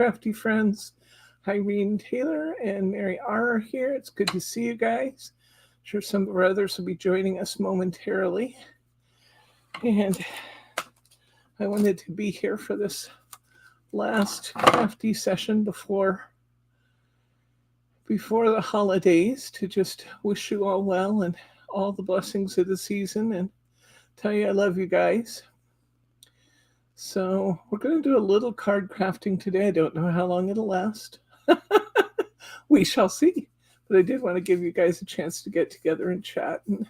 crafty friends. Irene Taylor and Mary R. are here. It's good to see you guys. I'm sure some of our others will be joining us momentarily. And I wanted to be here for this last crafty session before the holidays to just wish you all well and all the blessings of the season and tell you I love you guys. So we're going to do a little card crafting today. I don't know how long it'll last. We shall see. But I did want to give you guys a chance to get together and chat and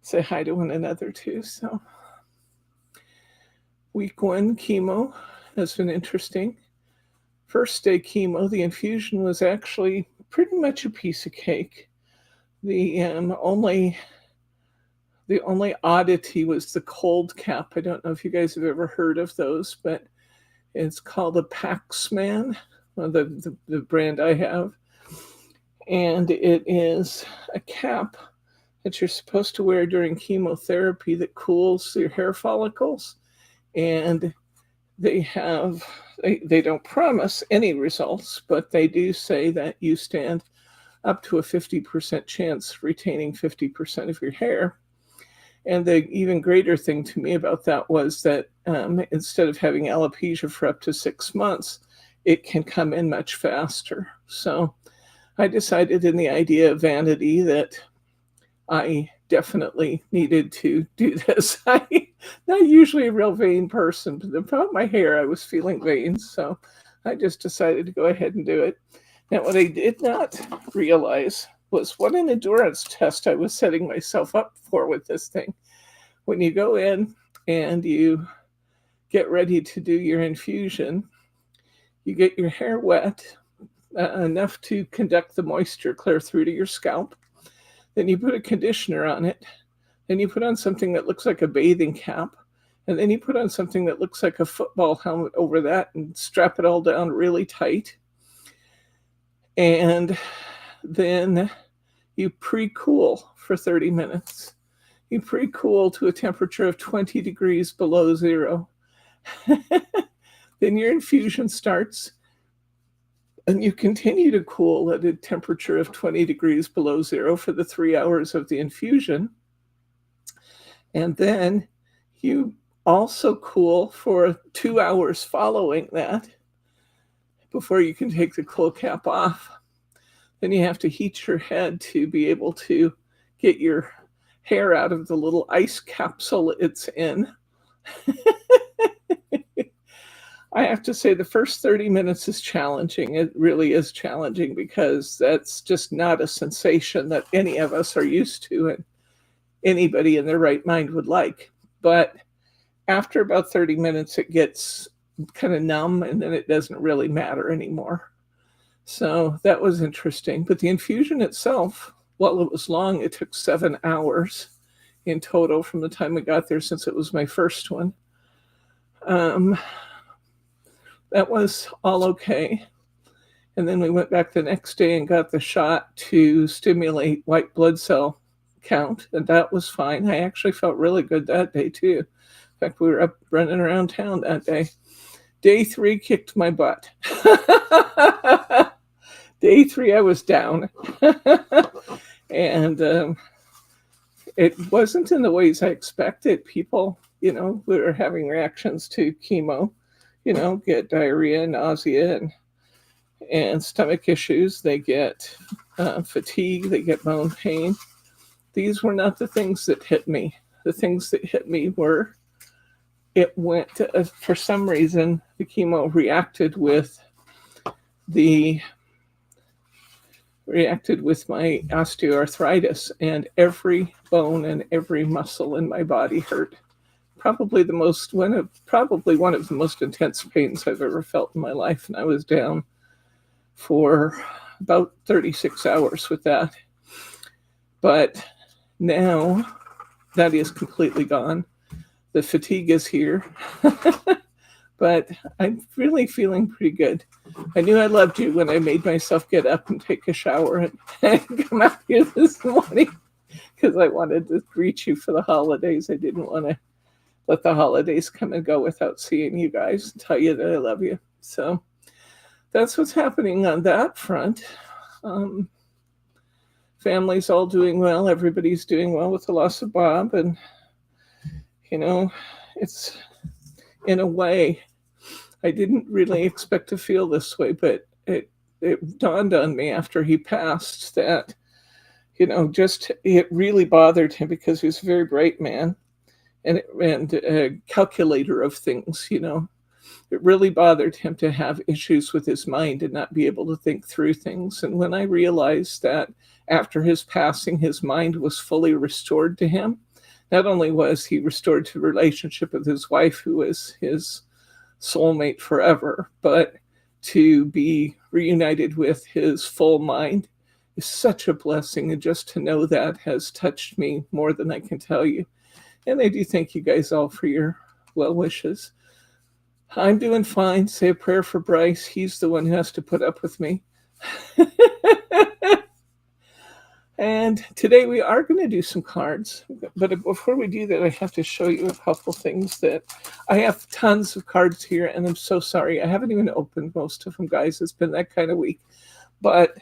say hi to one another too. So week 1 chemo has been interesting. First day chemo, the infusion was actually pretty much a piece of cake. The only oddity was the cold cap. I don't know if you guys have ever heard of those, but it's called a Paxman, the brand I have. And it is a cap that you're supposed to wear during chemotherapy that cools your hair follicles. And they don't promise any results, but they do say that you stand up to a 50% chance of retaining 50% of your hair. And the even greater thing to me about that was that instead of having alopecia for up to 6 months, it can come in much faster. So I decided in the idea of vanity that I definitely needed to do this. I'm not usually a real vain person, but about my hair, I was feeling vain. So I just decided to go ahead and do it. Now, what I did not realize was what an endurance test I was setting myself up for with this thing. When you go in and you get ready to do your infusion, you get your hair wet enough to conduct the moisture clear through to your scalp. Then you put a conditioner on it. Then you put on something that looks like a bathing cap. And then you put on something that looks like a football helmet over that and strap it all down really tight. And then you pre-cool for 30 minutes. You pre-cool to a temperature of 20 degrees below zero. Then your infusion starts, and you continue to cool at a temperature of 20 degrees below zero for the 3 hours of the infusion. And then you also cool for 2 hours following that before you can take the cool cap off. Then you have to heat your head to be able to get your hair out of the little ice capsule it's in. I have to say the first 30 minutes is challenging. It really is challenging because that's just not a sensation that any of us are used to and anybody in their right mind would like. But after about 30 minutes, it gets kind of numb and then it doesn't really matter anymore. So that was interesting. But the infusion itself, while it was long, it took 7 hours in total from the time I got there since it was my first one. That was all okay. And then we went back the next day and got the shot to stimulate white blood cell count, and that was fine. I actually felt really good that day too. In fact, we were up running around town that day. Day 3 kicked my butt. Day 3, I was down. And it wasn't in the ways I expected. People, who are having reactions to chemo, get diarrhea, nausea, and stomach issues. They get fatigue, they get bone pain. These were not the things that hit me. The things that hit me were, it went, for some reason, the chemo reacted with my osteoarthritis, and every bone and every muscle in my body hurt. Probably one of the most intense pains I've ever felt in my life, and I was down for about 36 hours with that. But now that is completely gone. The fatigue is here, but I'm really feeling pretty good. I knew I loved you when I made myself get up and take a shower and come out here this morning because I wanted to greet you for the holidays. I didn't want to let the holidays come and go without seeing you guys and tell you that I love you. So that's what's happening on that front. Um, Family's all doing well. Everybody's doing well with the loss of Bob. And, you know, it's in a way, I didn't really expect to feel this way, but it dawned on me after he passed that, just it really bothered him because he was a very bright man and a calculator of things. It really bothered him to have issues with his mind and not be able to think through things. And when I realized that after his passing, his mind was fully restored to him, not only was he restored to a relationship with his wife, who was his soulmate forever, but to be reunited with his full mind is such a blessing. And just to know that has touched me more than I can tell you. And I do thank you guys all for your well wishes. I'm doing fine. Say a prayer for Bryce. He's the one who has to put up with me. And today we are going to do some cards. But before we do that, I have to show you a couple things that I have tons of cards here. And I'm so sorry. I haven't even opened most of them, guys. It's been that kind of week. But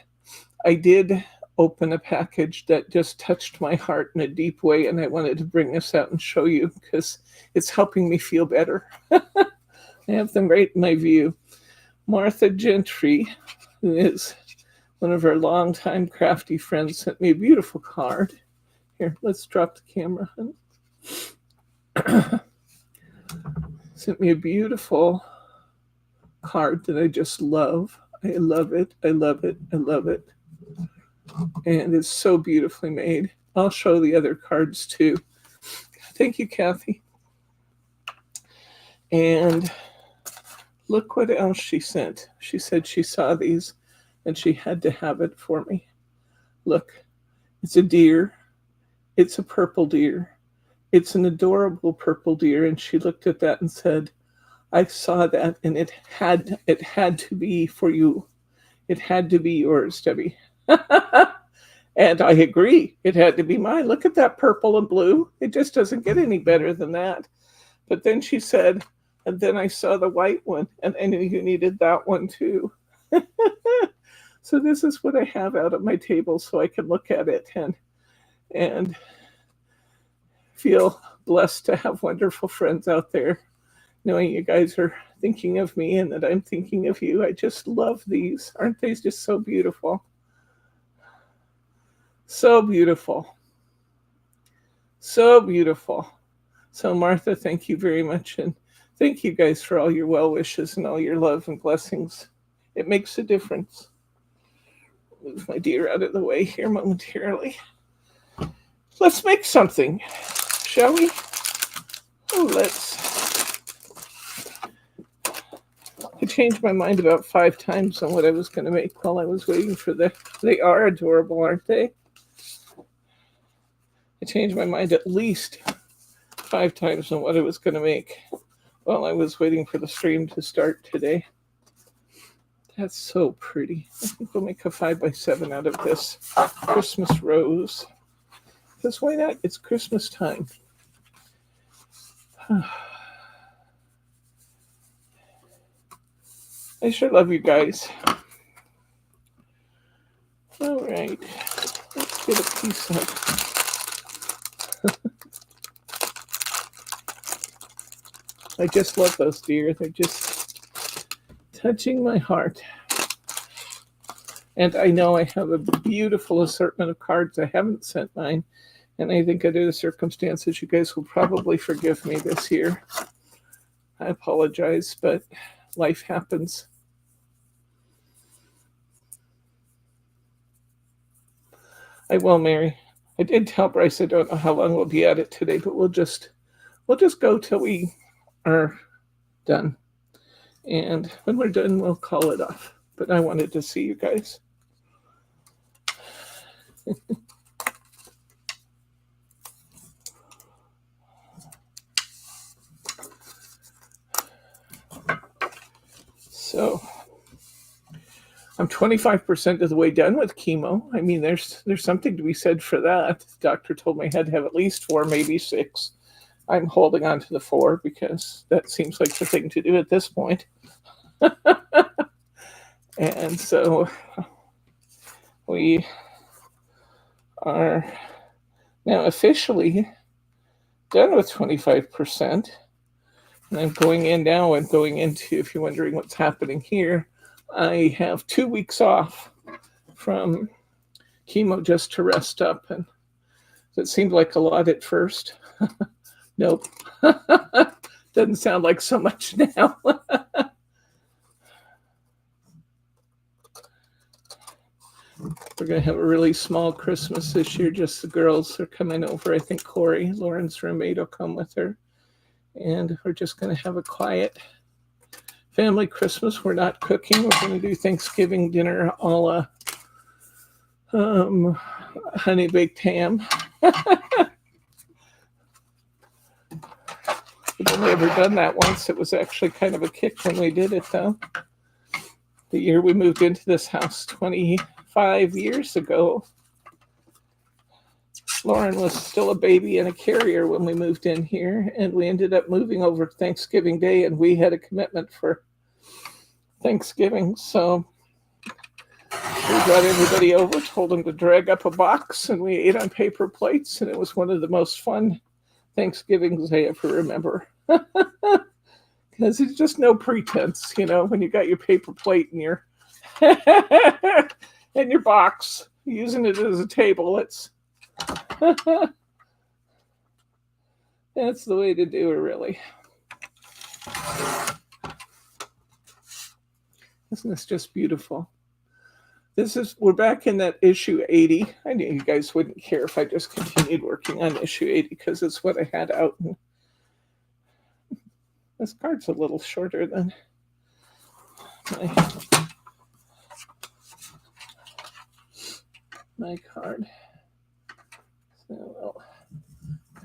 I did open a package that just touched my heart in a deep way. And I wanted to bring this out and show you because it's helping me feel better. I have them right in my view. Martha Gentry, who is one of our longtime crafty friends, sent me a beautiful card. Here, let's drop the camera. Sent me a beautiful card that I just love. I love it. I love it. I love it. And it's so beautifully made. I'll show the other cards too. Thank you, Kathy. And look what else she sent. She said she saw these and she had to have it for me. Look, it's a deer. It's a purple deer. It's an adorable purple deer. And she looked at that and said, I saw that and it had to be for you. It had to be yours, Debbie. And I agree. It had to be mine. Look at that purple and blue. It just doesn't get any better than that. But then she said, and then I saw the white one, and I knew you needed that one too. So this is what I have out at my table so I can look at it and feel blessed to have wonderful friends out there, knowing you guys are thinking of me and that I'm thinking of you. I just love these. Aren't they just so beautiful? So beautiful. So beautiful. So Martha, thank you very much. And thank you guys for all your well wishes and all your love and blessings. It makes a difference. Move my deer out of the way here momentarily. Let's make something, shall we? Oh, I changed my mind about 5 times on what I was going to make while I was waiting for they are adorable, aren't they? I changed my mind at least 5 times on what I was going to make while I was waiting for the stream to start today. That's so pretty. I think we'll make a 5x7 out of this Christmas rose. Because why not? It's Christmas time. I sure love you guys. All right. Let's get a piece of... I just love those deer. They're just touching my heart. And I know I have a beautiful assortment of cards. I haven't sent mine. And I think under the circumstances, you guys will probably forgive me this year. I apologize, but life happens. I will, Mary. I did tell Bryce I don't know how long we'll be at it today, but we'll just go till we are done. And when we're done, we'll call it off. But I wanted to see you guys. So I'm 25% of the way done with chemo. I mean, there's something to be said for that. The doctor told me I had to have at least 4, maybe 6. I'm holding on to the 4 because that seems like the thing to do at this point. And so we are now officially done with 25%. And I'm going in now and going into, if you're wondering what's happening here, I have 2 weeks off from chemo just to rest up. And it seemed like a lot at first. Nope. Doesn't sound like so much now. We're going to have a really small Christmas this year. Just the girls are coming over. I think Corey, Lauren's roommate, will come with her. And we're just going to have a quiet family Christmas. We're not cooking. We're going to do Thanksgiving dinner a la honey baked ham. We've only ever done that once. It was actually kind of a kick when we did it, though. The year we moved into this house 25 years ago, Lauren was still a baby and a carrier when we moved in here, and we ended up moving over Thanksgiving Day, and we had a commitment for Thanksgiving, so we brought everybody over, told them to drag up a box, and we ate on paper plates, and it was one of the most fun Thanksgivings I ever remember. Because it's just no pretense, you know, when you got your paper plate and your and your box, using it as a table, it's that's the way to do it, really. Isn't this just beautiful? We're back in that issue 80. I knew you guys wouldn't care if I just continued working on issue 80 because it's what I had out. And this card's a little shorter than my card. So we'll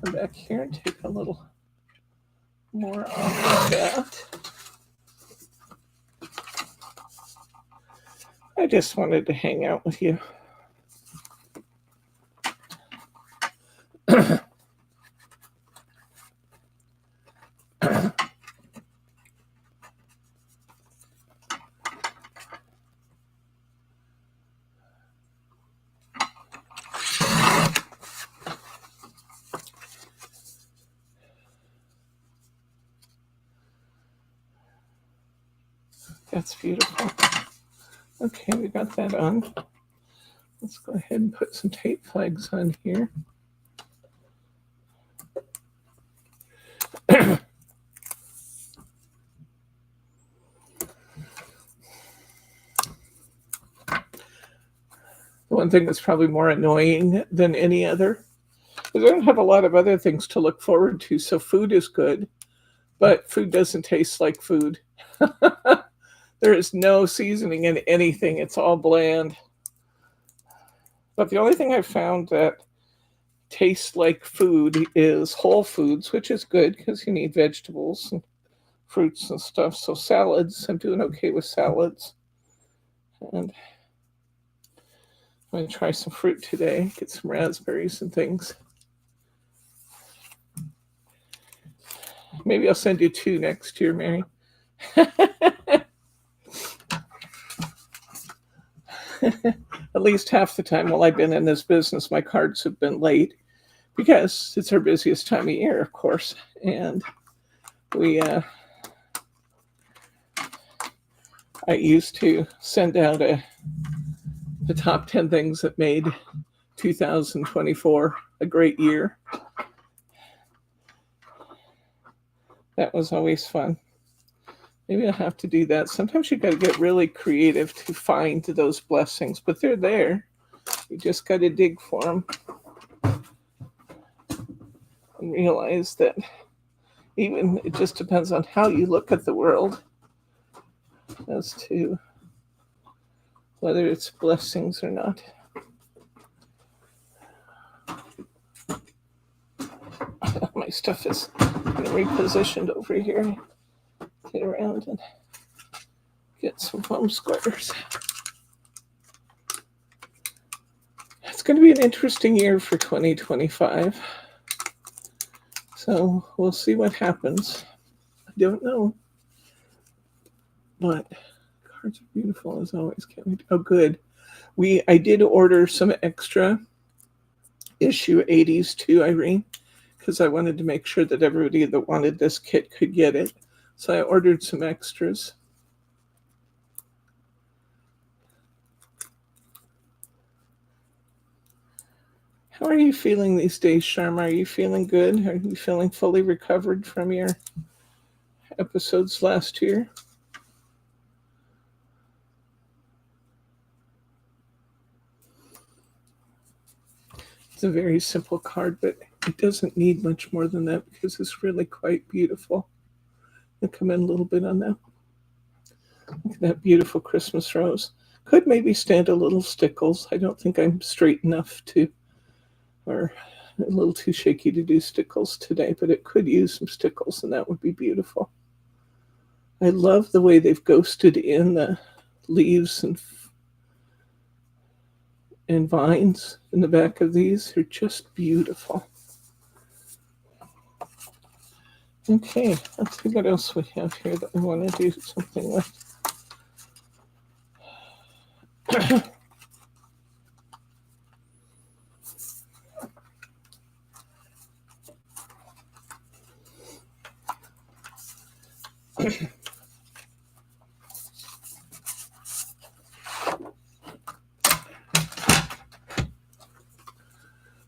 come back here and take a little more off of that. I just wanted to hang out with you. That's beautiful. Okay, we got that on. Let's go ahead and put some tape flags on here. The one thing that's probably more annoying than any other is I don't have a lot of other things to look forward to, so food is good, but food doesn't taste like food. There is no seasoning in anything. It's all bland. But the only thing I've found that tastes like food is whole foods, which is good because you need vegetables and fruits and stuff. So salads, I'm doing okay with salads. And I'm going to try some fruit today, get some raspberries and things. Maybe I'll send you 2 next year, Mary. At least half the time while I've been in this business, my cards have been late because it's our busiest time of year, of course. And I used to send out the top 10 things that made 2024 a great year. That was always fun. Maybe I'll have to do that. Sometimes you got to get really creative to find those blessings, but they're there. You just got to dig for them and realize that even it just depends on how you look at the world as to whether it's blessings or not. My stuff is repositioned over here. Get around and get some foam squares. It's going to be an interesting year for 2025. So we'll see what happens. I don't know. But Cards are beautiful as always. Can't we? Oh, good. I did order some extra issue 80s too, Irene, because I wanted to make sure that everybody that wanted this kit could get it. So I ordered some extras. How are you feeling these days, Sharma? Are you feeling good? Are you feeling fully recovered from your episodes last year? It's a very simple card, but it doesn't need much more than that because it's really quite beautiful. I'll come in a little bit on that. Look at that beautiful Christmas rose. Could maybe stand a little stickles. I don't think I'm straight enough to, or a little too shaky to do stickles today, but it could use some stickles, and that would be beautiful. I love the way they've ghosted in the leaves and vines in the back of these. They're just beautiful. Okay, let's see what else we have here that we want to do something with.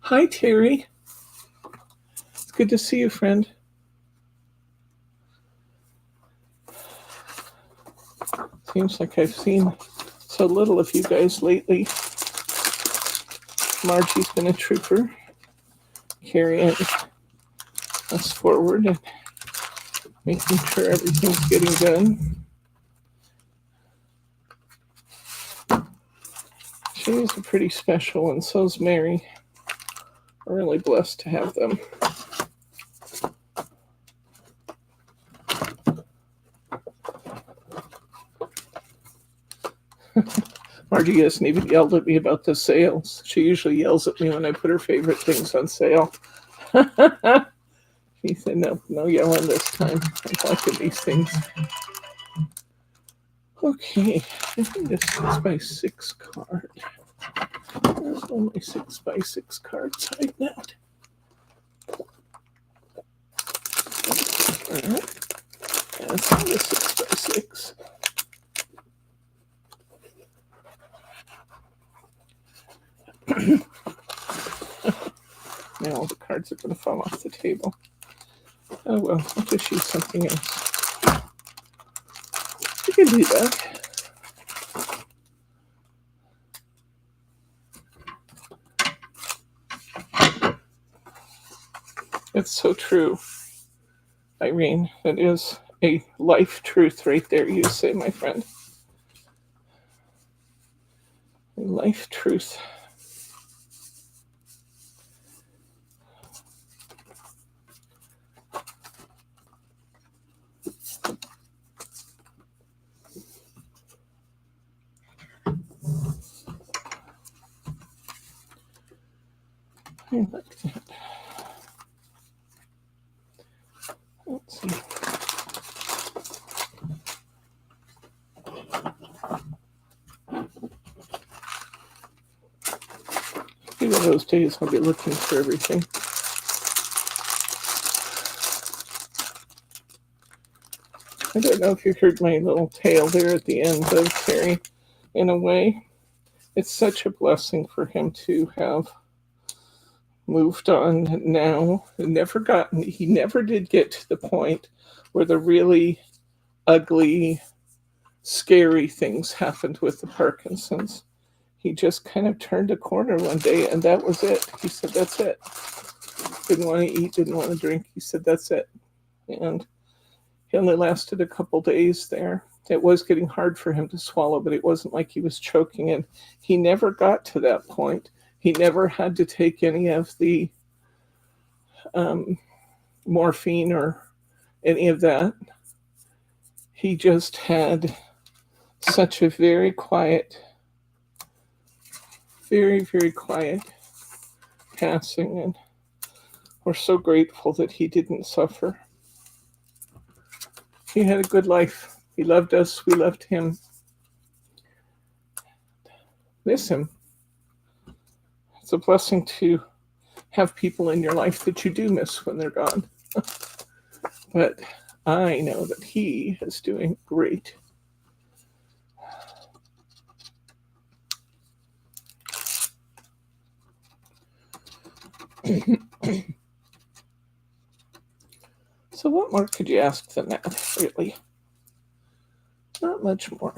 Hi, Terry. It's good to see you, friend. Seems like I've seen so little of you guys lately. Margie's been a trooper, carrying us forward and making sure everything's getting done. She is a pretty special one, so's Mary. We're really blessed to have them. Margie hasn't even yelled at me about the sales. She usually yells at me when I put her favorite things on sale. She said, no yelling this time. I'm liking these things. Okay, I think this 6x6 card. There's only 6x6 cards hiding out. That's the 6x6. Now all the cards are going to fall off the table. Oh well, I'll just use something else. You can do that. It's so true, Irene. That is a life truth right there, you say, my friend. A life truth. I like that. Let's see. One of those days I'll be looking for everything. I don't know if you heard my little tale there at the end of Terry. In a way, it's such a blessing for him to have moved on now. He never did get to the point where the really ugly, scary things happened with the Parkinson's. He just kind of turned a corner one day, and that was it. He said, that's it. Didn't want to eat, didn't want to drink. He said, that's it. And he only lasted a couple days there. It was getting hard for him to swallow, but it wasn't like he was choking. And he never got to that point. He never had to take any of the morphine or any of that. He just had such a very quiet, very, very quiet passing, and we're so grateful that he didn't suffer. He had a good life. He loved us. We loved him. miss him. It's a blessing to have people in your life that you do miss when they're gone. But I know that he is doing great. So what more could you ask than that, really? Not much more.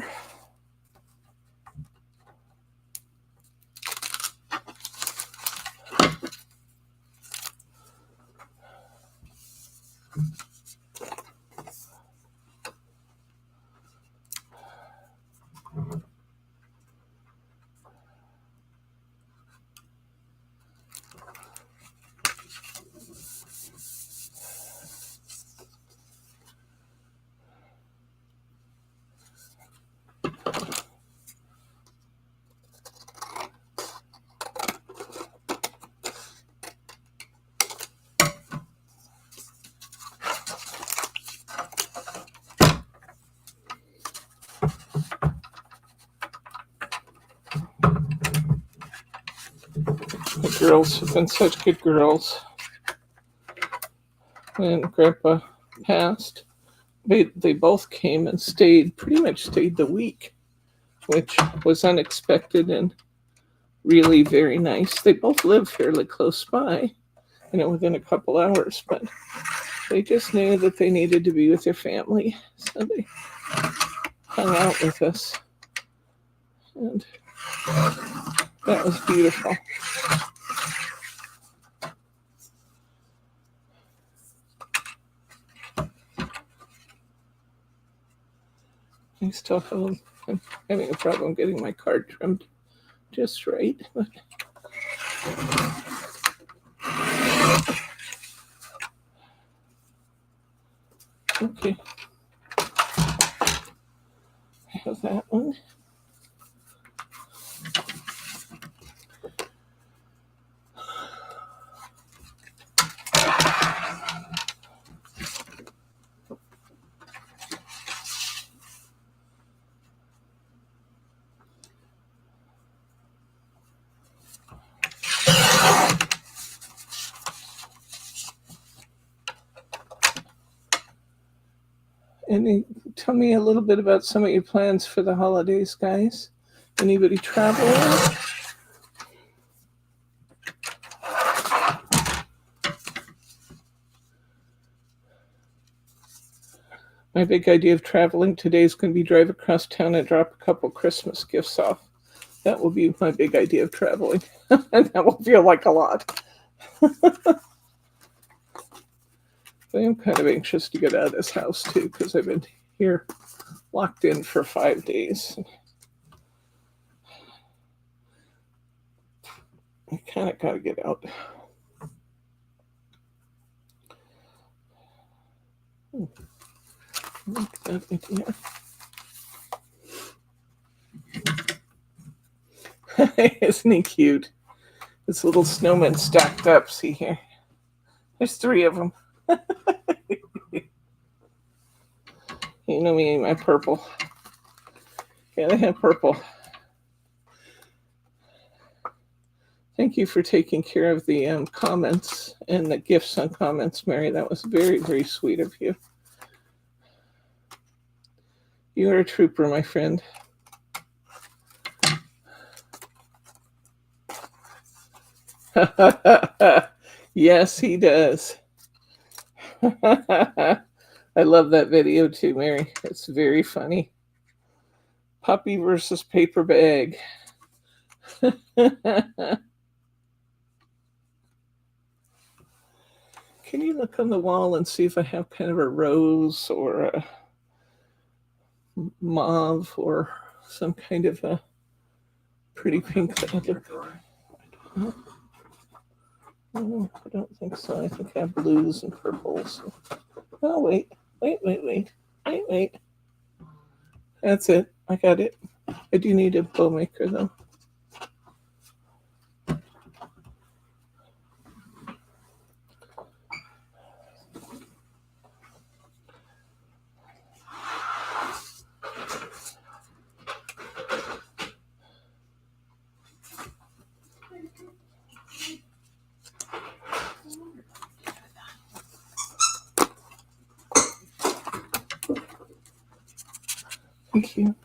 The girls have been such good girls. When Grandpa passed, they both came and stayed, pretty much stayed the week, which was unexpected and really very nice. They both live fairly close by, within a couple hours, but they just knew that they needed to be with their family, so they hung out with us, and that was beautiful. I still have, I'm having a problem getting my card trimmed just right, but okay. I have that one. And tell me a little bit about some of your plans for the holidays, guys. Anybody traveling? My big idea of traveling today is going to be drive across town and drop a couple Christmas gifts off. That will be my big idea of traveling. And that will feel like a lot. I am kind of anxious to get out of this house too, because I've been here locked in for 5 days. I kind of got to get out. I like that idea. Isn't he cute? This little snowman stacked up. See here. There's 3 of them. You know me, my purple. Gotta have purple. Thank you for taking care of the comments and the gifts on comments, Mary. That was very, very sweet of you. You are a trooper, my friend. Yes, he does. I love that video too, Mary. It's very funny. Puppy versus paper bag. Can you look on the wall and see if I have kind of a rose or a mauve or some kind of a pretty pink that No, I don't think so. I think I have blues and purples. Oh, wait. That's it. I got it. I do need a bow maker, though. Thank you.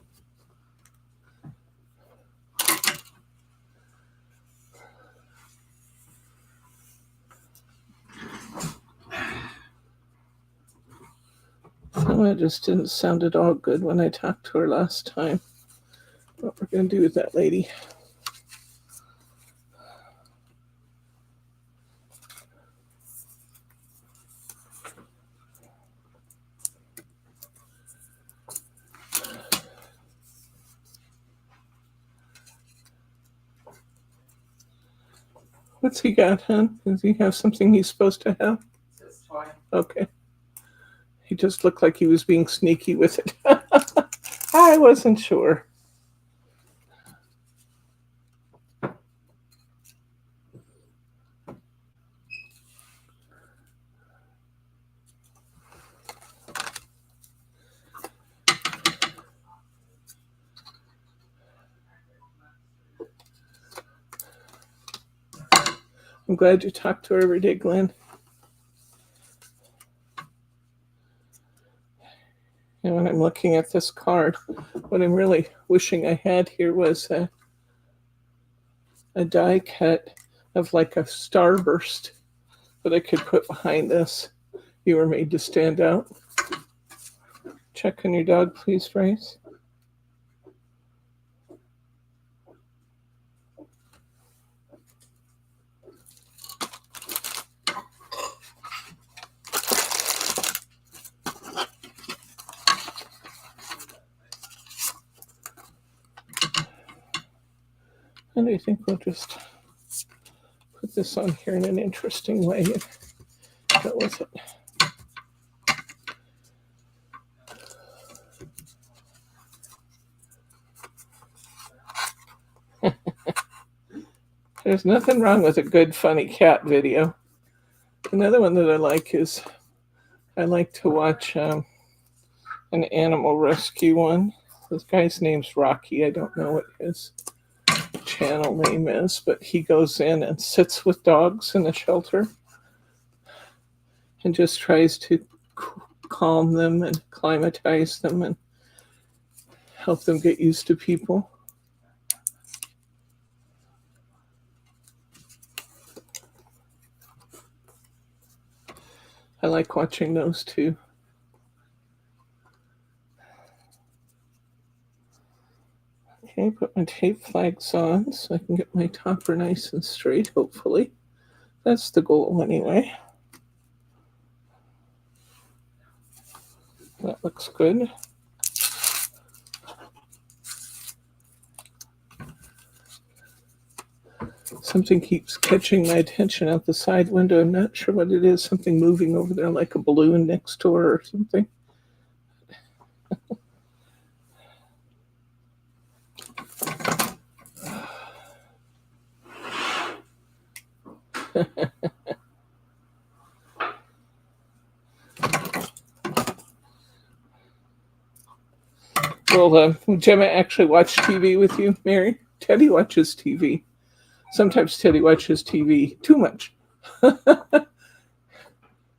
Oh, it just didn't sound at all good when I talked to her last time. What we're going to do with that lady. What's he got, hon? Does he have something he's supposed to have? This toy. Okay. He just looked like he was being sneaky with it. I wasn't sure. I'm glad you talk to her every day, Glenn. And when I'm looking at this card, what I'm really wishing I had here was a die cut of like a starburst that I could put behind this. You were made to stand out. Check on your dog, please, Bryce. And I think we'll just put this on here in an interesting way and go with it. There's nothing wrong with a good, funny cat video. Another one that I like is I like to watch an animal rescue one. This guy's name's Rocky. I don't know what his channel name is, but he goes in and sits with dogs in a shelter and just tries to calm them and climatize them and help them get used to people. I like watching those too. Okay, put my tape flags on so I can get my topper nice and straight, hopefully. That's the goal anyway. That looks good. Something keeps catching my attention out the side window. I'm not sure what it is. Something moving over there like a balloon next door or something. Will Gemma actually watch TV with you, Mary? Teddy watches TV. Sometimes Teddy watches TV too much. And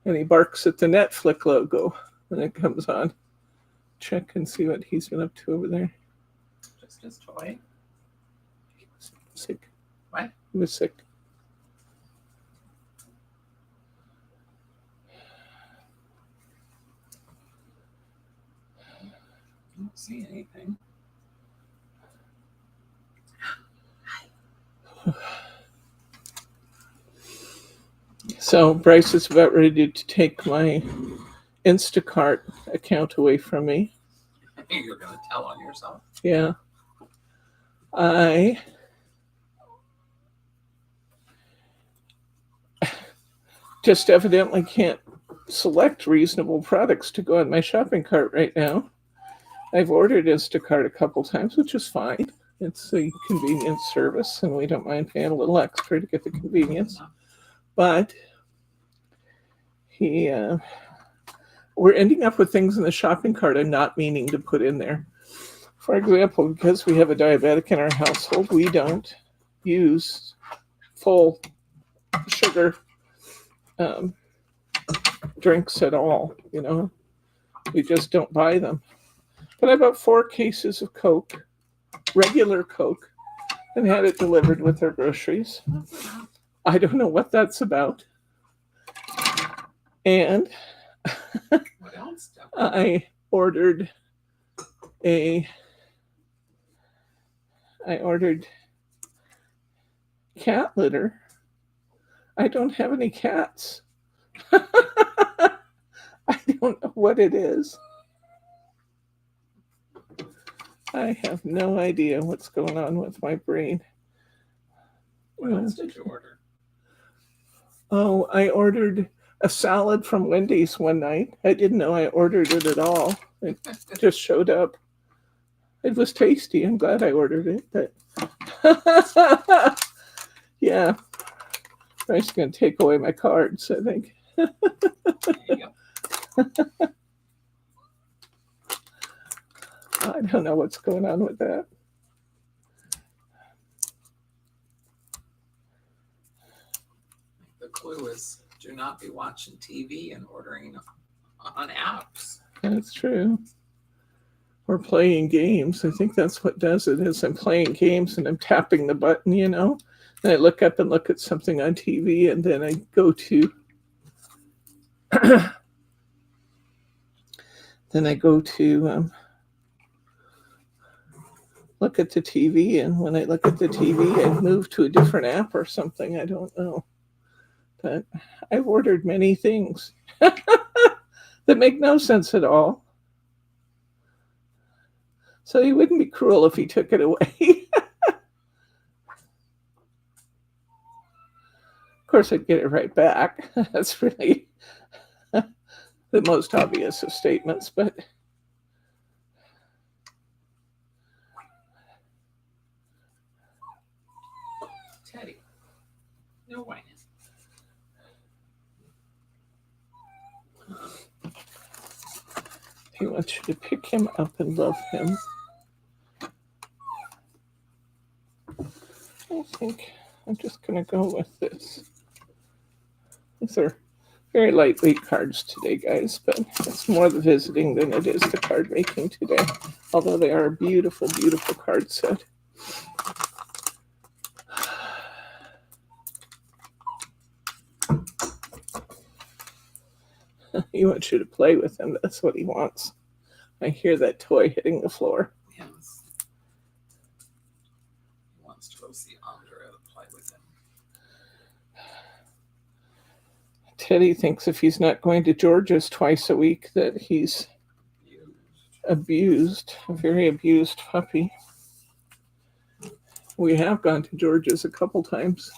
he barks at the Netflix logo when it comes on. Check and see what he's been up to over there. Just his toy. He was sick. What? He was sick. I don't see anything. So Bryce is about ready to take my Instacart account away from me. I think you're going to tell on yourself. Yeah. I just evidently can't select reasonable products to go in my shopping cart right now. I've ordered Instacart a couple times, which is fine. It's a convenience service, and we don't mind paying a little extra to get the convenience. But we're ending up with things in the shopping cart I'm not meaning to put in there. For example, because we have a diabetic in our household, we don't use full sugar drinks at all. You know, we just don't buy them. But I bought 4 cases of Coke, regular Coke, and had it delivered with their groceries. That's enough. I don't know what that's about. And What else, Deborah? I ordered cat litter. I don't have any cats. I don't know what it is. I have no idea what's going on with my brain. What else did you order? Oh, I ordered a salad from Wendy's one night. I didn't know I ordered it at all. It just showed up. It was tasty. I'm glad I ordered it. But yeah, I'm just going to take away my cards, I think. There you go. I don't know what's going on with that. The clue is do not be watching TV and ordering on apps. That's true. Or playing games. I think that's what does it is I'm playing games and I'm tapping the button, you know. And I look up and look at something on TV and then I go to look at the TV, and when I look at the TV, I move to a different app or something. I don't know. But I've ordered many things that make no sense at all. So he wouldn't be cruel if he took it away. Of course, I'd get it right back. That's really the most obvious of statements, but Teddy, no whining. he wants you to pick him up and love him. I think I'm just going to go with this. These are very lightweight cards today, guys, but it's more the visiting than it is the card making today, although they are a beautiful, beautiful card set. He wants you to play with him. That's what he wants. I hear that toy hitting the floor. Yes. He wants to go see Andre and play with him. Teddy thinks if he's not going to George's twice a week that he's abused, a very abused puppy. We have gone to George's a couple times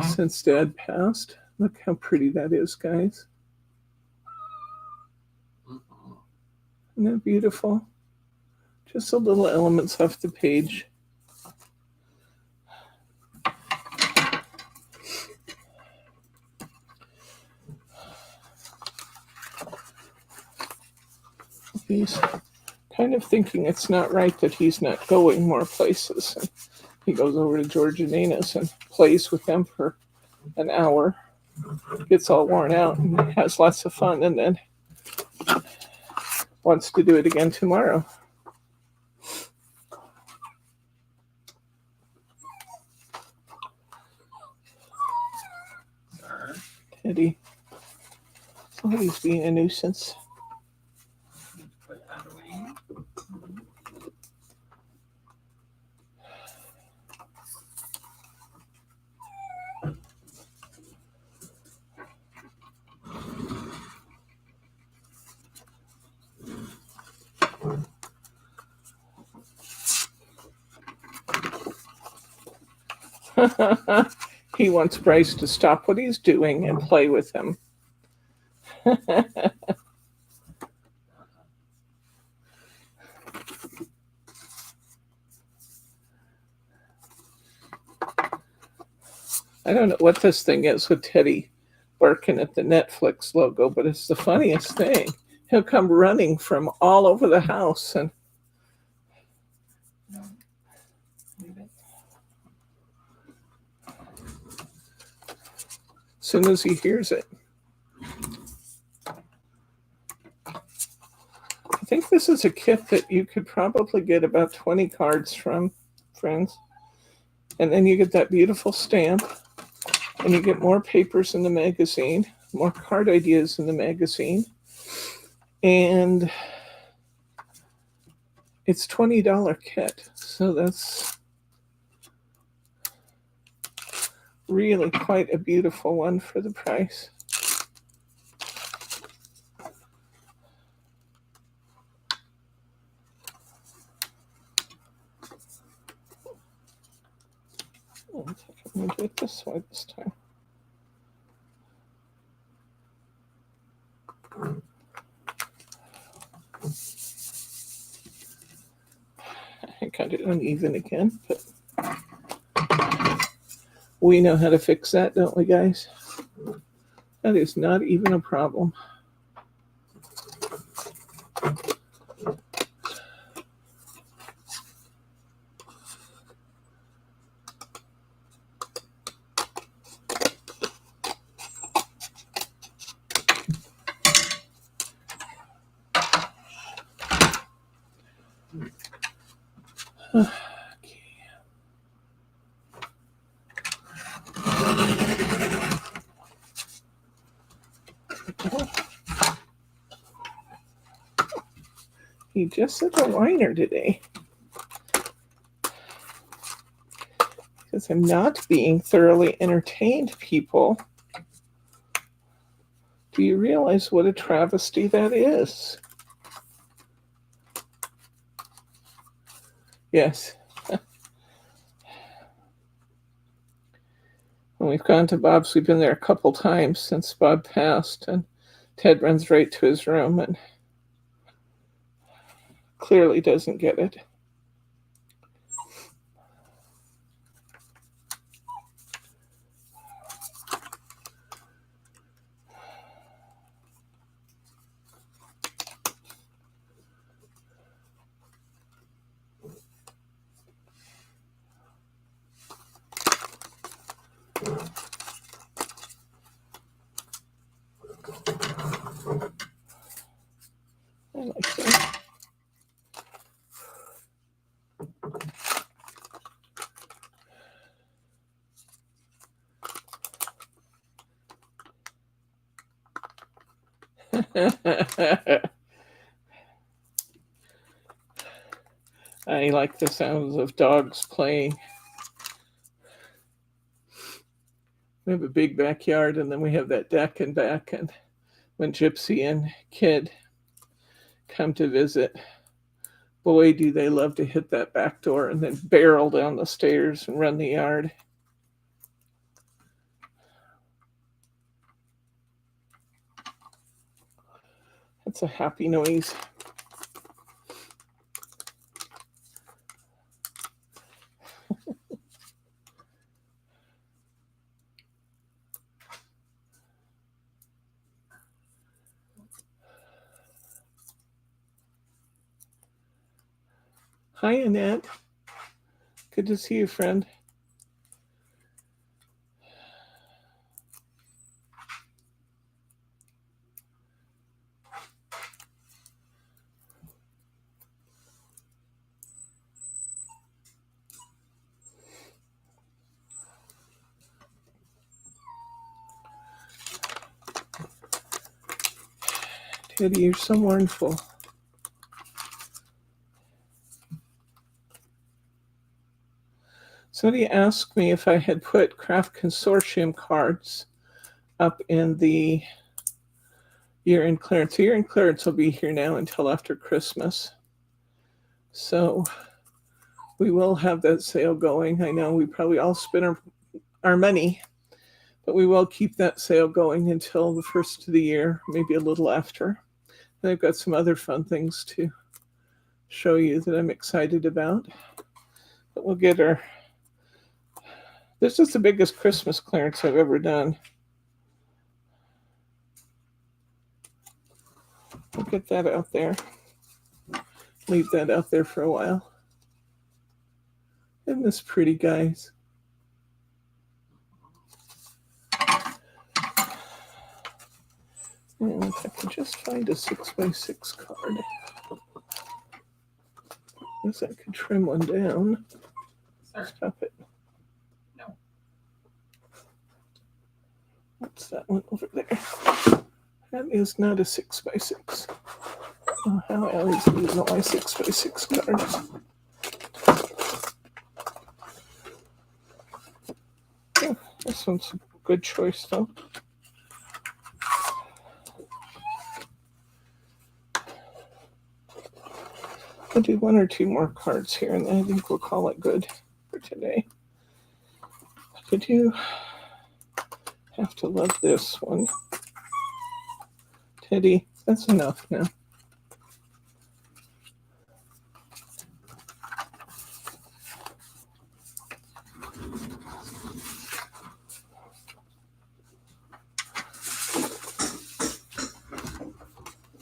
since Dad passed. Look how pretty that is, guys. Isn't that beautiful? Just the little elements off the page. He's kind of thinking it's not right that he's not going more places. And he goes over to George and Nina's and plays with them for an hour, gets all worn out and has lots of fun, and then wants to do it again tomorrow. Sir. Teddy. Somebody's being a nuisance. Put that away. He wants Bryce to stop what he's doing and play with him. I don't know what this thing is with Teddy barking at the Netflix logo, but it's the funniest thing. He'll come running from all over the house and as soon as he hears it. I think think this is a kit that you could probably get about 20 cards from, friends. And then you get that beautiful stamp, and you get more papers in the magazine, more card ideas in the magazine. And it's $20 kit. So that's really quite a beautiful one for the price. I think I'm going to do it this way this time. I got it uneven again, but we know how to fix that, don't we, guys? That is not even a problem. He just such a whiner today. Because I'm not being thoroughly entertained, people. Do you realize what a travesty that is? Yes. When we've gone to Bob's, we've been there a couple times since Bob passed, and Ted runs right to his room and clearly doesn't get it. I like that. I like the sounds of dogs playing. We have a big backyard, and then we have that deck and back. And when Gypsy and Kid come to visit, boy, do they love to hit that back door and then barrel down the stairs and run the yard. That's a happy noise. Hi, Annette. Good to see you, friend. Teddy, you're so mournful. Somebody asked me if I had put Craft Consortium cards up in the year-end clearance. The year-end clearance will be here now until after Christmas. So we will have that sale going. I know we probably all spend our money, but we will keep that sale going until the first of the year, maybe a little after. And I've got some other fun things to show you that I'm excited about. But we'll get our... This is the biggest Christmas clearance I've ever done. We'll get that out there. Leave that out there for a while. Isn't this pretty, guys? And if I can just find a 6x6 card. guess I could trim one down. Sir, Stop it. no. What's that one over there? That is not a 6x6. Oh, how I always use all my 6x6 cards. Oh, this one's a good choice, though. I'll do one or two more cards here, and then I think we'll call it good for today. I do have to love this one. Teddy, that's enough now.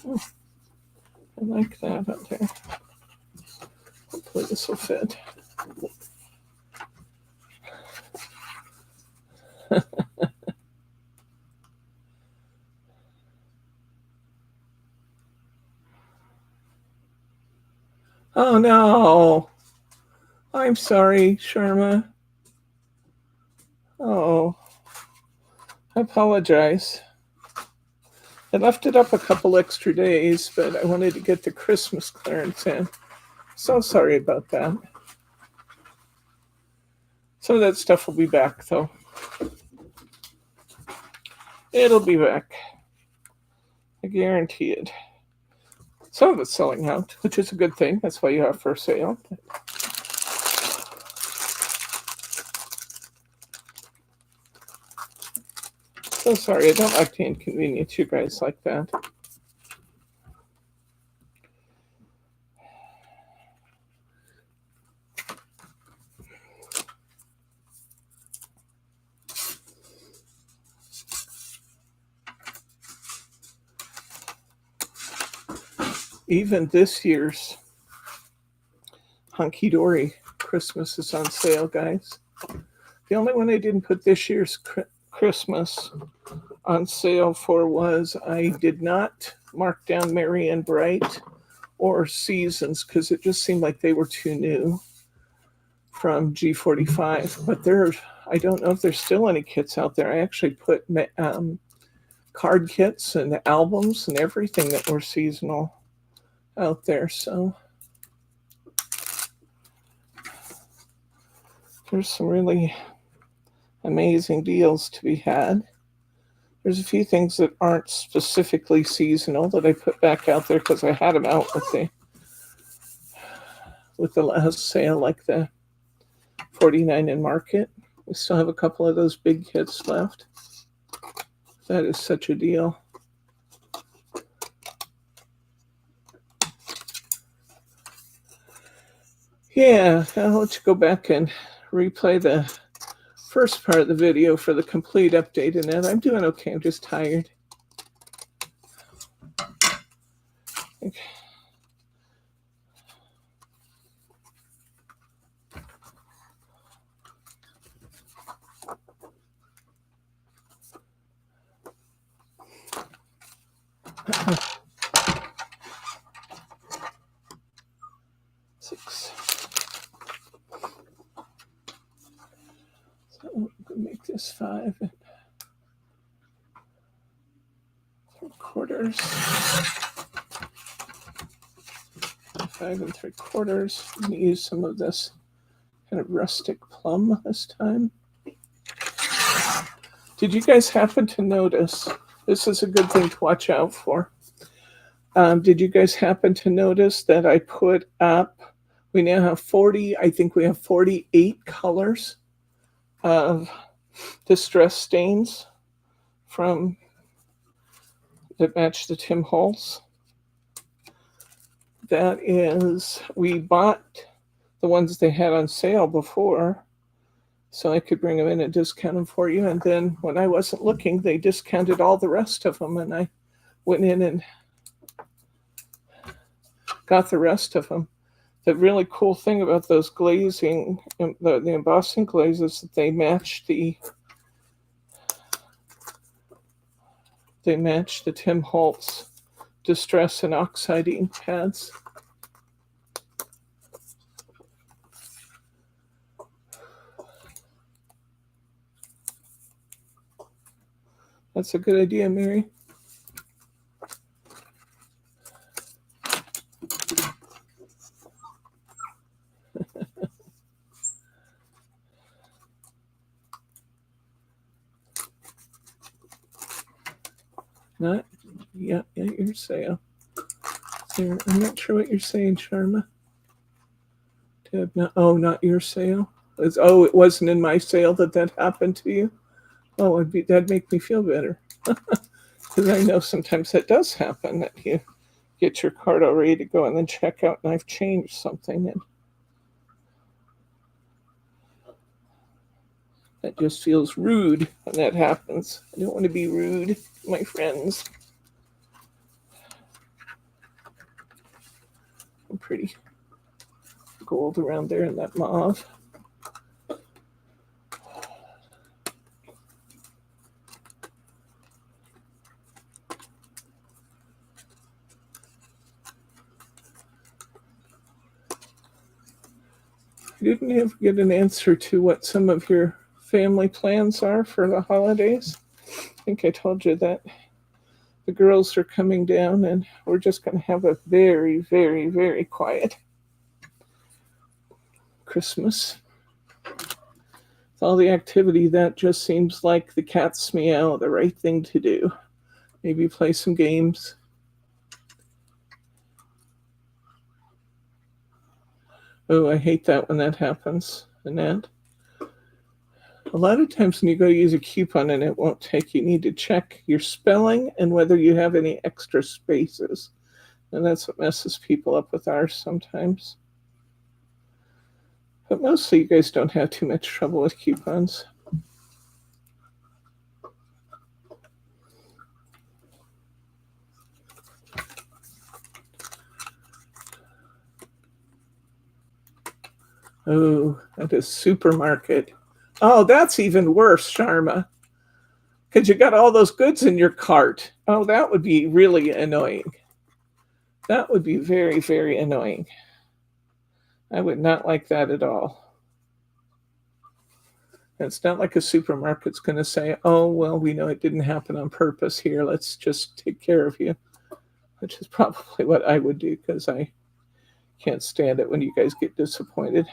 Oh, I like that up there. Hopefully this will fit. Oh no! I'm sorry, Sharma. Oh, I apologize. I left it up a couple extra days, but I wanted to get the Christmas clearance in. So sorry about that. Some of that stuff will be back, though. It'll be back. I guarantee it. Some of it's selling out, which is a good thing. That's why you have for sale. So sorry, I don't like to inconvenience you guys like that. Even this year's Hunkydory Christmas is on sale, guys. The only one I didn't put this year's Christmas on sale for was I did not mark down Merry and Bright or Seasons because it just seemed like they were too new from G45. But I don't know if there's still any kits out there. I actually put card kits and albums and everything that were seasonal out there. So there's some really amazing deals to be had. There's a few things that aren't specifically seasonal that I put back out there because I had them out with the last sale, like the 49 in Market. We still have a couple of those big hits left. That is such a deal. Yeah, I'll let you go back and replay the first part of the video for the complete update in it. I'm doing okay. I'm just tired. Okay. Six. So I'm going to make this 5 3/4. 5 3/4. I'm going to use some of this kind of rustic plum this time. Did you guys happen to notice? This is a good thing to watch out for. Did you guys happen to notice that I put up, we now have 40, I think we have 48 colors of distress stains that match the Tim Holtz. That is, we bought the ones they had on sale before, so I could bring them in and discount them for you. And then when I wasn't looking, they discounted all the rest of them, and I went in and got the rest of them. The really cool thing about those glazing, the embossing glaze, is that they match the Tim Holtz Distress and Oxide ink pads. That's a good idea, Mary. Not, yeah, your sale. There, I'm not sure what you're saying, Sharma. Deb, no, oh, not your sale. It wasn't in my sale that happened to you. Oh, that'd make me feel better. Because I know sometimes that does happen, that you get your card all ready to go and then check out and I've changed something, and that just feels rude when that happens. I don't want to be rude, my friends. I'm pretty gold around there in that mauve. I didn't get an answer to what some of your family plans are for the holidays. I think I told you that the girls are coming down and we're just going to have a very, very, very quiet Christmas. With all the activity, that just seems like the cat's meow, the right thing to do. Maybe play some games. Oh, I hate that when that happens, Annette. A lot of times when you go to use a coupon and it won't take, you need to check your spelling and whether you have any extra spaces. And that's what messes people up with ours sometimes. But mostly you guys don't have too much trouble with coupons. Oh, at a supermarket. Oh, that's even worse, Sharma. Because you got all those goods in your cart. Oh, that would be really annoying. That would be very, very annoying. I would not like that at all. It's not like a supermarket's going to say, oh, well, we know it didn't happen on purpose here. Let's just take care of you. Which is probably what I would do because I can't stand it when you guys get disappointed.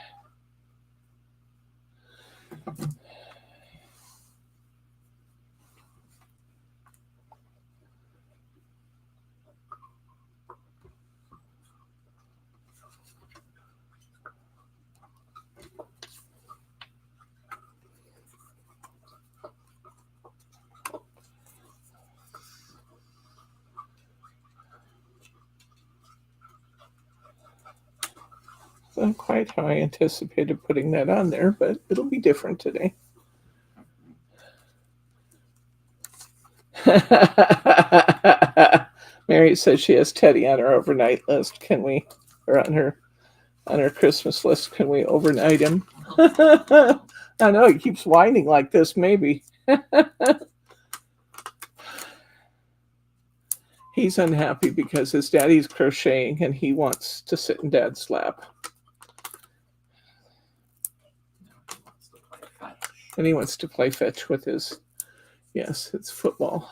Not quite how I anticipated putting that on there, but it'll be different today. Mary says she has Teddy on her overnight list. Can we, or on her Christmas list, can we overnight him? I know he keeps whining like this, maybe. He's unhappy because his daddy's crocheting and he wants to sit in dad's lap. And he wants to play fetch with his, yes, it's football.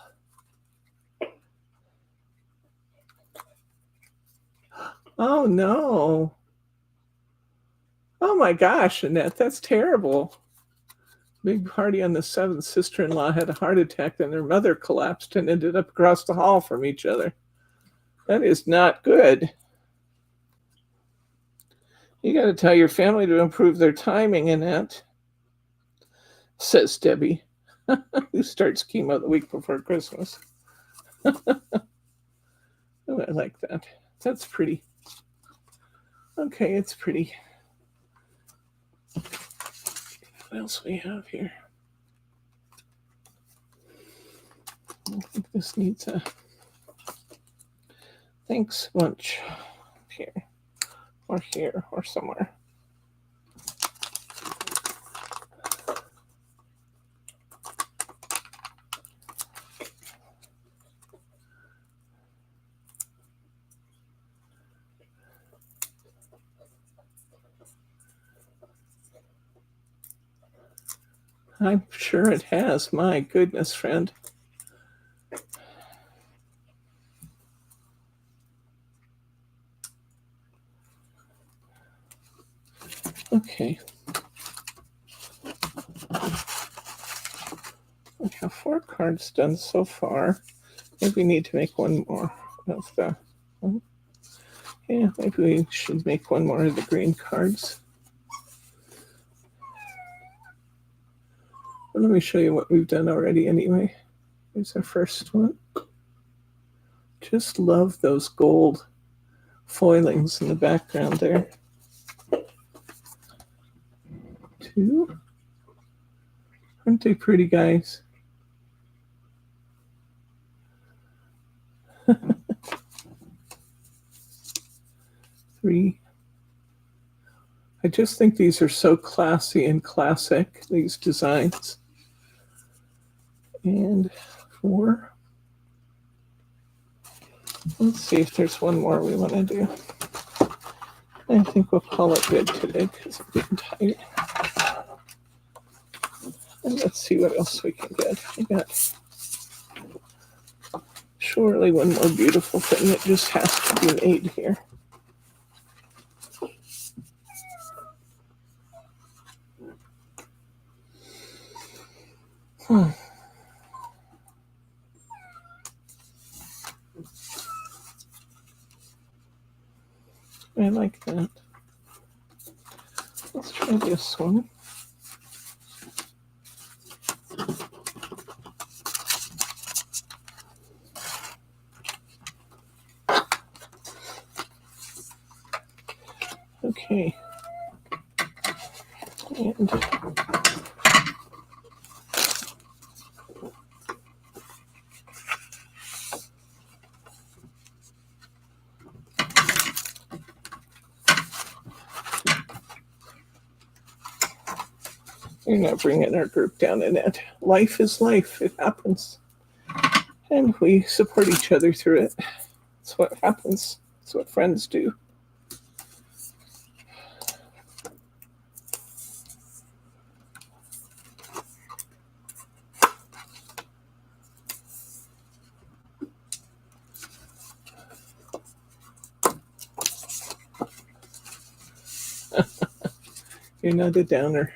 Oh no. Oh my gosh, Annette, that's terrible. Big party on the 7th. Sister-in-law had a heart attack and their mother collapsed and ended up across the hall from each other. That is not good. You got to tell your family to improve their timing, Annette, says Debbie, who starts chemo the week before Christmas. Oh, I like that. That's pretty. Okay, it's pretty. What else we have here? I think this needs a thanks bunch here or somewhere. I'm sure it has. My goodness, friend. Okay. We have 4 cards done so far. Maybe we need to make one more of the. Yeah, maybe we should make one more of the green cards. But let me show you what we've done already anyway. Here's our first one. Just love those gold foilings in the background there. 2. Aren't they pretty, guys? 3. I just think these are so classy and classic, these designs. And 4. Let's see if there's one more we want to do. I think we'll call it good today because I'm getting tired. And let's see what else we can get. I got surely one more beautiful thing that just has to be made here. I like that. Let's try this one. Okay. And you're not bringing our group down in it. Life is life. It happens. And we support each other through it. That's what happens. That's what friends do. You're not a downer.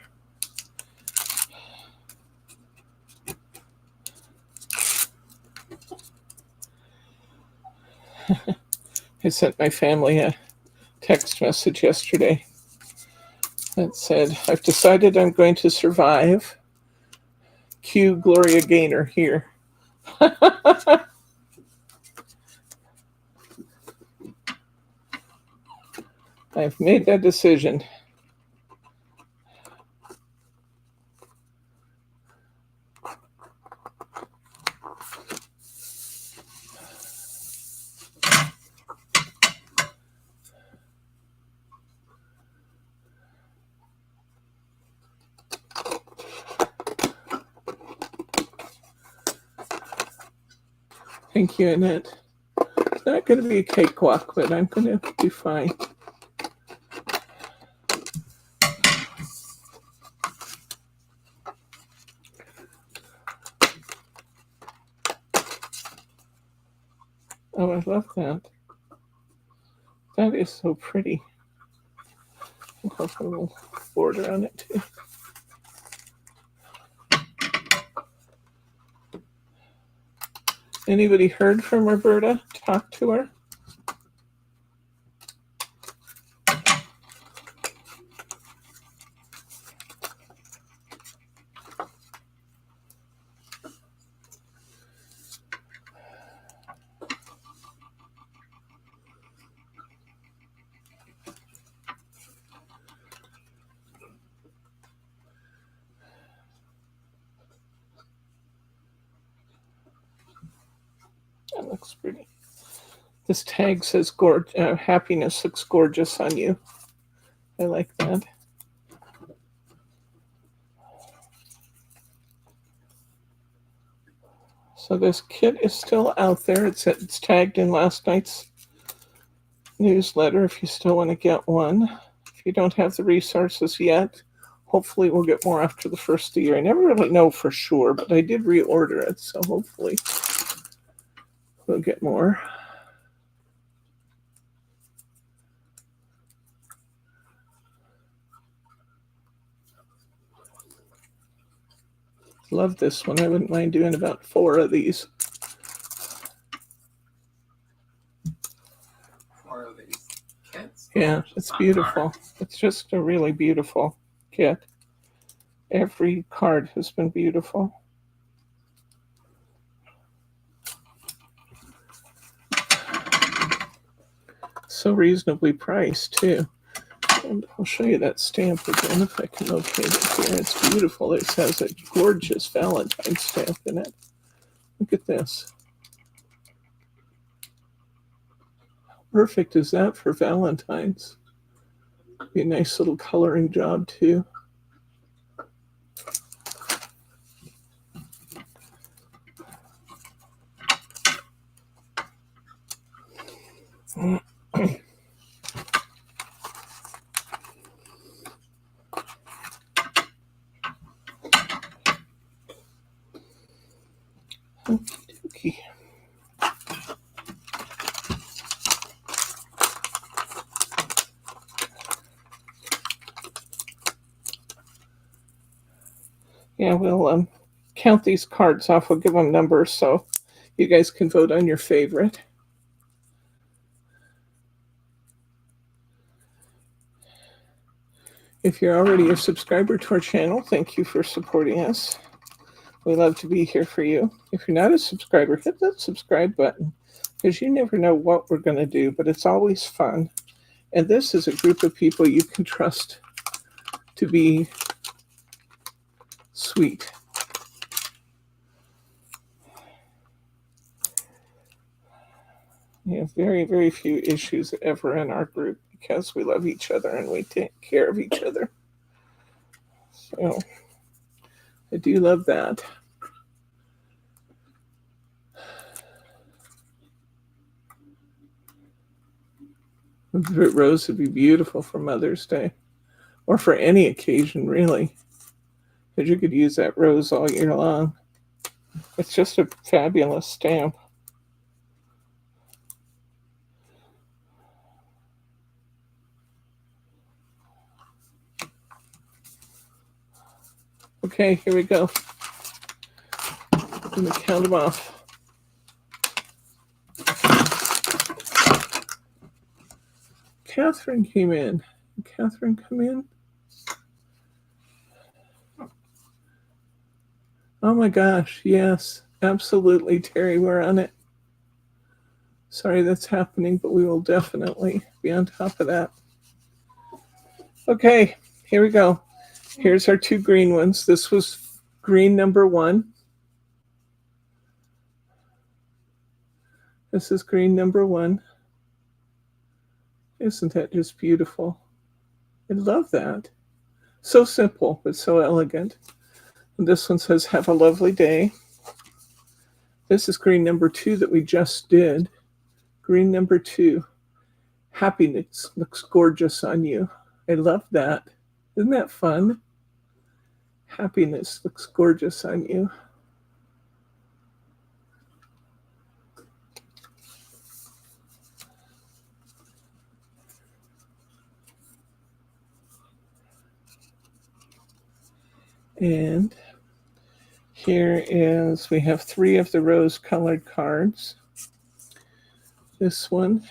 I sent my family a text message yesterday that said, I've decided I'm going to survive. Cue Gloria Gaynor here. I've made that decision. Thank you, Annette. It's not going to be a cakewalk, but I'm going to be fine. Oh, I love that. That is so pretty. I'll have a little border on it too. Anybody heard from Roberta? Talked to her? That looks pretty. This tag says happiness looks gorgeous on you. I like that. So this kit is still out there. It's tagged in last night's newsletter if you still want to get one. If you don't have the resources yet, hopefully we'll get more after the first of the year. I never really know for sure, but I did reorder it, so hopefully we'll get more. Love this one. I wouldn't mind doing about 4 of these. 4 of these kits. Yeah, it's beautiful. It's just a really beautiful kit. Every card has been beautiful. So reasonably priced, too. And I'll show you that stamp again if I can locate it here. It's beautiful. It has a gorgeous Valentine stamp in it. Look at this. How perfect is that for Valentine's? Be a nice little coloring job, too. Okay. Yeah, we'll count these cards off. We'll give them numbers so you guys can vote on your favorite. If you're already a subscriber to our channel, thank you for supporting us. We love to be here for you. If you're not a subscriber, hit that subscribe button because you never know what we're going to do, but it's always fun. And this is a group of people you can trust to be sweet. We have very, very few issues ever in our group because we love each other and we take care of each other. So I do love that. Rose would be beautiful for Mother's Day or for any occasion, really, because you could use that rose all year long. It's just a fabulous stamp. Okay, here we go. I'm going to count them off. Catherine came in. Did Catherine come in? Oh my gosh, yes, absolutely, Terry, we're on it. Sorry that's happening, but we will definitely be on top of that. Okay, here we go. Here's our 2 green ones. This was green number 1. This is green number 1. Isn't that just beautiful? I love that. So simple, but so elegant. And this one says, have a lovely day. This is green number 2 that we just did. Green number 2. Happiness looks gorgeous on you. I love that. Isn't that fun? Happiness looks gorgeous on you. And here is, we have 3 of the rose colored cards. This one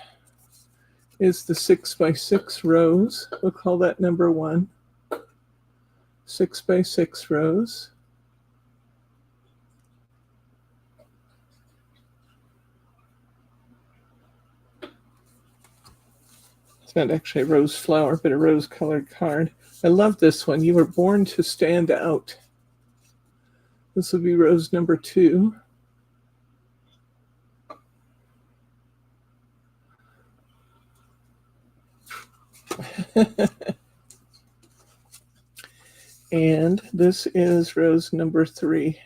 is the 6x6 rose. We'll call that number 1. 6x6 rose. It's not actually a rose flower, but a rose colored card. I love this one. You were born to stand out. This will be rose number 2. And this is rose number 3.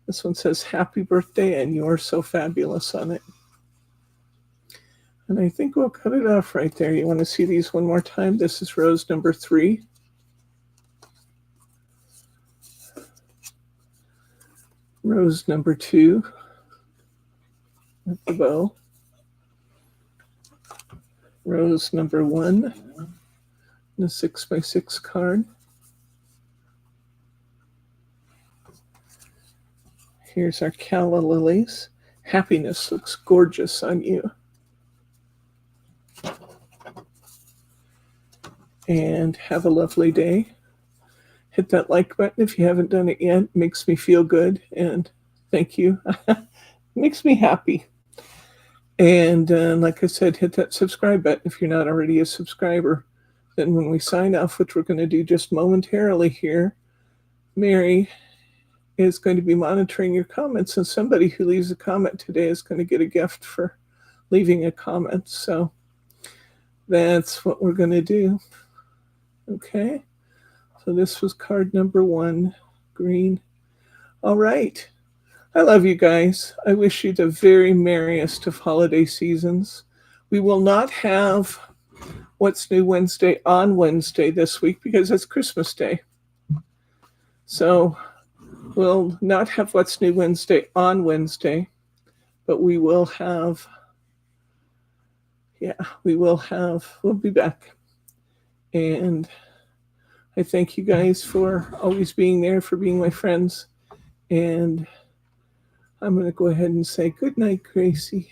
This one says, happy birthday, and you're so fabulous on it. And I think we'll cut it off right there. You want to see these one more time? This is rose number 3. Rose number 2 with the bow. Rose number 1, the 6x6 card. Here's our calla lilies. Happiness looks gorgeous on you. And have a lovely day. Hit that like button if you haven't done it yet. It makes me feel good, and thank you. It makes me happy. And like I said, hit that subscribe button if you're not already a subscriber. Then when we sign off, which we're going to do just momentarily here, Mary is going to be monitoring your comments, and somebody who leaves a comment today is going to get a gift for leaving a comment. So that's what we're going to do. Okay. So this was card number 1, green. All right. I love you guys. I wish you the very merriest of holiday seasons. We will not have What's New Wednesday on Wednesday this week because it's Christmas Day. So we'll not have What's New Wednesday on Wednesday, but we will have, we'll be back. And I thank you guys for always being there, for being my friends. And I'm going to go ahead and say good night, Gracie.